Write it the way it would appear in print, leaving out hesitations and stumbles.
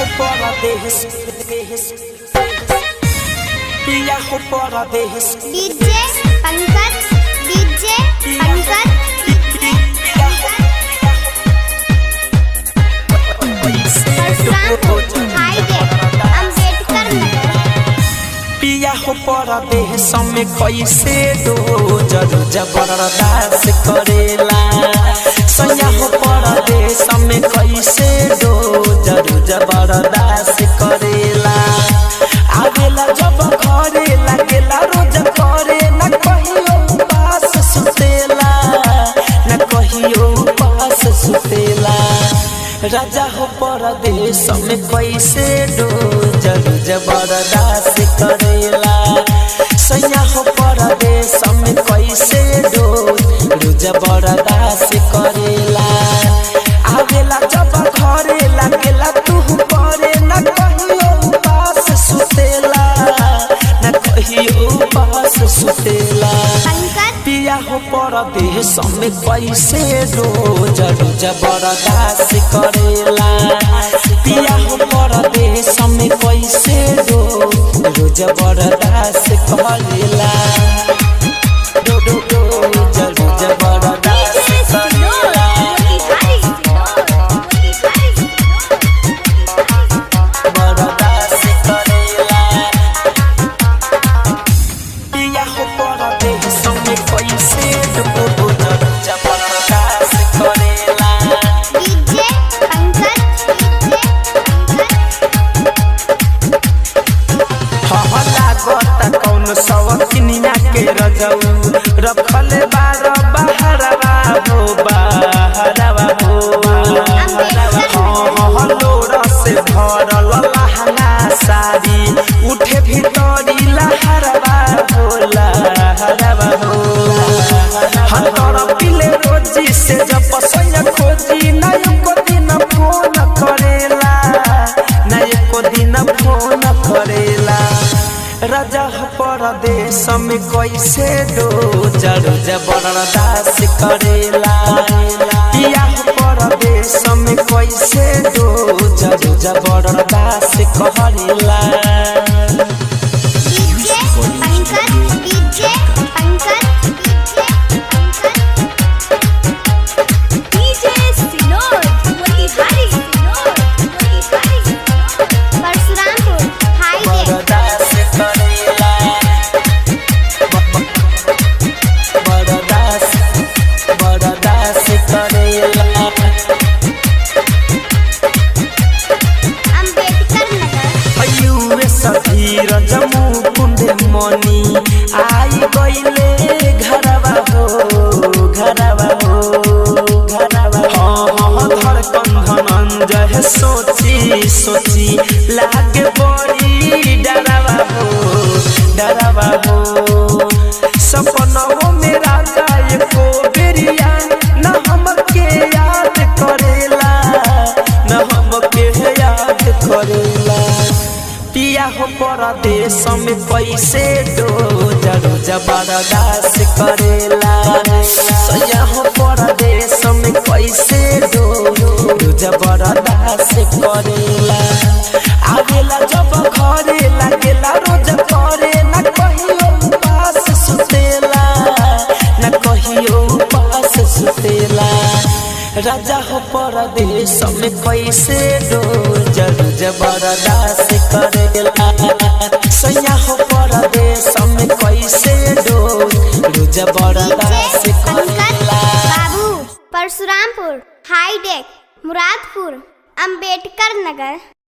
हो परदेश पिया हो परदेश डीजे पंकज पिया हो परदेश में कैसे दो जरूर जबरदस्त करेला सैया हो परदेश में कैसे दो जरूर जबरदस्त करेला आवेला जब घरे लागेला रोज करे न कहियो पास सुतेला न कहियो पास सुतेला राजा हो परदेश में कैसे दो जरूर जबरदस्त करेला सैया हो परदेश में कैसे दो जबरदस्त करेला आवेला जब घरे लागेला तू करे न कहियो पास सुतेला न कहियो पास सुतेला पिया हो परदेश में कैसे दो जरूर जबरदस्त करेला पिया हो परदेश में कैसे दो जबरदस्त करेला जरूर जबरदस्त करेला जबरदस्त करेला पिया हो परदेश में कैसे दो जबरदस्त करेला डीजे लागत कौन सवकिनिया के रजऊ रखले बार बहरवा हो बहरवा हो लोर से भरल लहंगा साड़ी उठे भीतरी लहरवा हो लहरवा हो हर पिले रोजी से जब पसैया खोजी न एको दिन फोन करेला न एको दिन फोन करेला राजा परदेश में कैसे दो जरूर जबरदस्त करेला पिया परदेश में कैसे दो जरूर जबरदस्त करेला जमू कुंड मनी आई गईले घरवा हो घरवा हो घरवा हाँ धड़कन धनंजय सोची सोची लागे बड़ी डरवा हो सपनों में राजा एको बेरिया न हमके याद करेला न हमके याद करेला पिया हो परदेश में कैसे दो जरूर जबरदस्त करेला सैया हो परदेश में कैसे दो जबरदस्त करेला आवेला जब घरे लागेला रोज करे न कहियो पास सुतेला न कहियो पास सुतेला राजा हो परदेश में कैसे दो जरूर जबरदस्त करेला सैया हो परदेश में कैसे दो जबरदस्त करेला बाबू परशुरामपुर हाईटेक मुरादपुर अंबेडकर नगर।